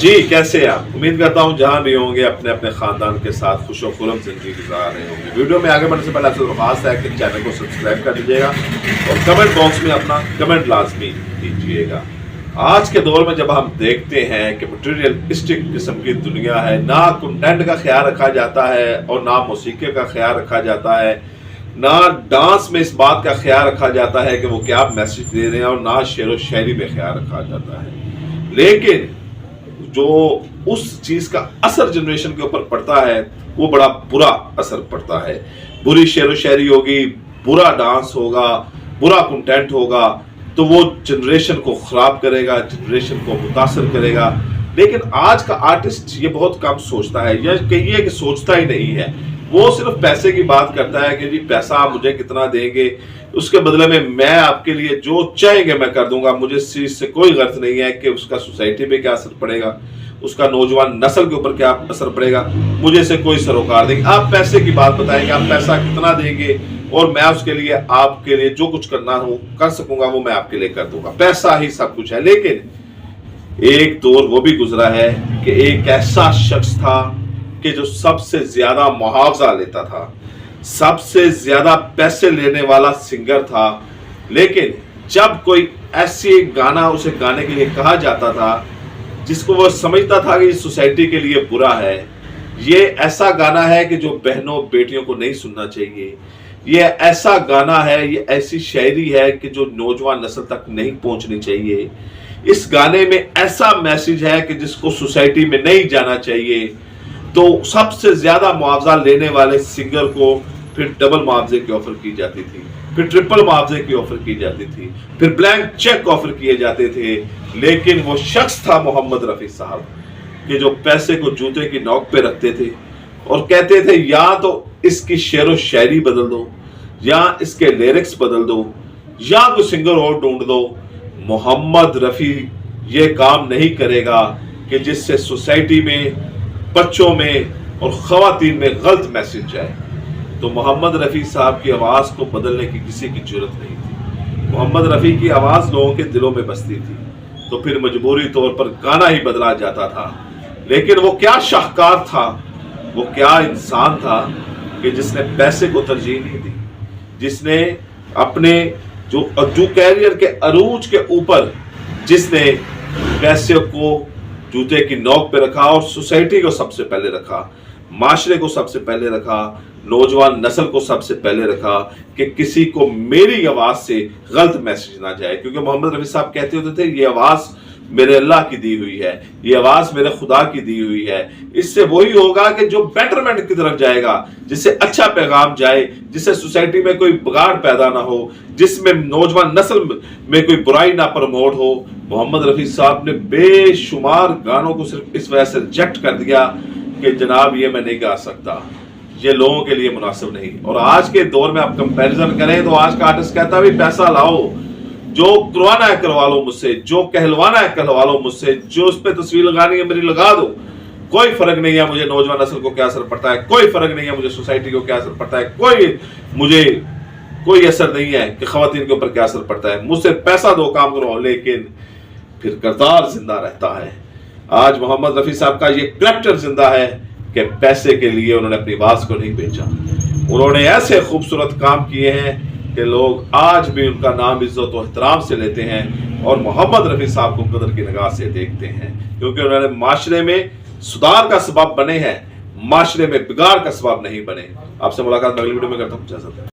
جی कैसे हैं आप। उम्मीद करता हूँ जहाँ भी होंगे अपने अपने खानदान के साथ खुश और खुर्रम जिंदगी गुजार रहे होंगे। वीडियो में आगे बढ़ने से पहले आपसे दरख्वास्त है कि चैनल को सब्सक्राइब कर दीजिएगा और कमेंट बॉक्स में अपना कमेंट लाजमी कीजिएगा। आज के दौर में जब हम देखते हैं कि मटेरियलिस्टिक किस्म की दुनिया है, ना कंटेंट का ख्याल रखा जाता है और ना मौसीकी का ख्याल रखा जाता है, ना डांस में इस बात का ख्याल रखा जाता है कि वो क्या मैसेज दे रहे हैं, और ना शेर व शायरी में ख्याल रखा जाता है। लेकिन जो उस चीज का असर जनरेशन के ऊपर पड़ता है वो बड़ा बुरा असर पड़ता है। बुरी शेर व शायरी होगी, बुरा डांस होगा, बुरा कंटेंट होगा, तो वो जनरेशन को खराब करेगा, जनरेशन को मुतासर करेगा। लेकिन आज का आर्टिस्ट ये बहुत कम सोचता है, या कहिए कि सोचता ही नहीं है। वो सिर्फ पैसे की बात करता है कि जी पैसा आप मुझे कितना देंगे, उसके बदले में मैं आपके लिए जो चाहेंगे मैं कर दूंगा। मुझे इस चीज से कोई गर्ज नहीं है कि उसका सोसाइटी पे क्या असर पड़ेगा, उसका नौजवान नस्ल के ऊपर क्या असर पड़ेगा, मुझे से कोई सरोकार देंगे। आप पैसे की बात बताएंगे, आप पैसा कितना देंगे और मैं उसके लिए आपके लिए जो कुछ करना हो कर सकूंगा वो मैं आपके लिए कर दूंगा। पैसा ही सब कुछ है। लेकिन एक दौर वो भी गुजरा है कि एक ऐसा शख्स था कि जो सबसे ज्यादा मुआवजा लेता था, सबसे ज्यादा पैसे लेने वाला सिंगर था। लेकिन जब कोई ऐसी गाना उसे गाने के लिए कहा जाता था जिसको वो समझता था कि इस सोसाइटी के लिए बुरा है, ये ऐसा गाना है कि जो बहनों बेटियों को नहीं सुनना चाहिए, ये ऐसा गाना है, ये ऐसी शायरी है कि जो नौजवान नस्ल तक नहीं पहुंचनी चाहिए, इस गाने में ऐसा मैसेज है कि जिसको सोसाइटी में नहीं जाना चाहिए, तो सबसे ज्यादा मुआवजा लेने वाले सिंगर को फिर डबल मुआवजे की ऑफर की जाती थी, फिर ट्रिपल मुआवजे की ऑफर की जाती थी, फिर ब्लैंक चेक ऑफर किए जाते थे। लेकिन वो शख्स था मोहम्मद रफी साहब कि जो पैसे को जूते की नोक पे रखते थे और कहते थे या तो इसकी शेर व शायरी बदल दो, या इसके लिरिक्स बदल दो, या कोई सिंगर और ढूंढ दो। मोहम्मद रफी ये काम नहीं करेगा कि जिससे सोसाइटी में, बच्चों में और खवातीन में गलत मैसेज जाए। तो मोहम्मद रफी साहब की आवाज को बदलने की किसी की जरूरत नहीं थी। मोहम्मद रफी की आवाज लोगों के दिलों में बसती थी, तो फिर मजबूरी तौर पर गाना ही बदला जाता था। लेकिन वो क्या शाहकार था, वो क्या इंसान था कि जिसने पैसे को तरजीह नहीं दी, जिसने अपने जो कैरियर के अरूज के ऊपर जिसने पैसे को जूते की नोक पे रखा और सोसाइटी को सबसे पहले रखा, माशरे को सबसे पहले रखा, नौजवान नस्ल को सबसे पहले रखा कि किसी को मेरी आवाज से गलत मैसेज ना जाए। क्योंकि मोहम्मद रफी साहब कहते होते थे ये आवाज मेरे अल्लाह की दी हुई है, ये आवाज मेरे खुदा की दी हुई है। इससे वही होगा कि जो बेटरमेंट की तरफ जाएगा, जिससे अच्छा पैगाम जाए, जिससे सोसाइटी में कोई बिगाड़ पैदा ना हो, जिसमें नौजवान नस्ल में कोई बुराई ना प्रमोट हो। मोहम्मद रफी साहब ने बेशुमार गानों को सिर्फ इस वजह से रिजेक्ट कर दिया कि जनाब ये मैं नहीं गा सकता, ये लोगों के लिए मुनासिब नहीं। और आज के दौर में आप कंपैरिजन करें तो आज का आर्टिस्ट कहता है पैसा लाओ, जो करवाना है करवा लो मुझसे, जो कहलवाना है कहलवा लो मुझसे, जो उस पर तस्वीर लगानी है मेरी लगा दो, कोई फर्क नहीं है मुझे नौजवान नस्ल को क्या असर पड़ता है, कोई फर्क नहीं है मुझे सोसाइटी को क्या असर पड़ता है, मुझे कोई असर नहीं है कि खवातीन के ऊपर क्या असर पड़ता है, मुझसे पैसा दो काम करो। लेकिन फिर करतार जिंदा रहता है। आज मोहम्मद रफी साहब का ये करैक्टर जिंदा है कि पैसे के लिए उन्होंने अपनी आवाज को नहीं बेचा। उन्होंने ऐसे खूबसूरत काम किए हैं कि लोग आज भी उनका नाम इज्जत और एहतराम से लेते हैं और मोहम्मद रफी साहब को कदर की निगाह से देखते हैं, क्योंकि उन्होंने माशरे में सुधार का सबब बने हैं, माशरे में बिगाड़ का सबब नहीं बने। आपसे मुलाकात अगली वीडियो में करता हूं।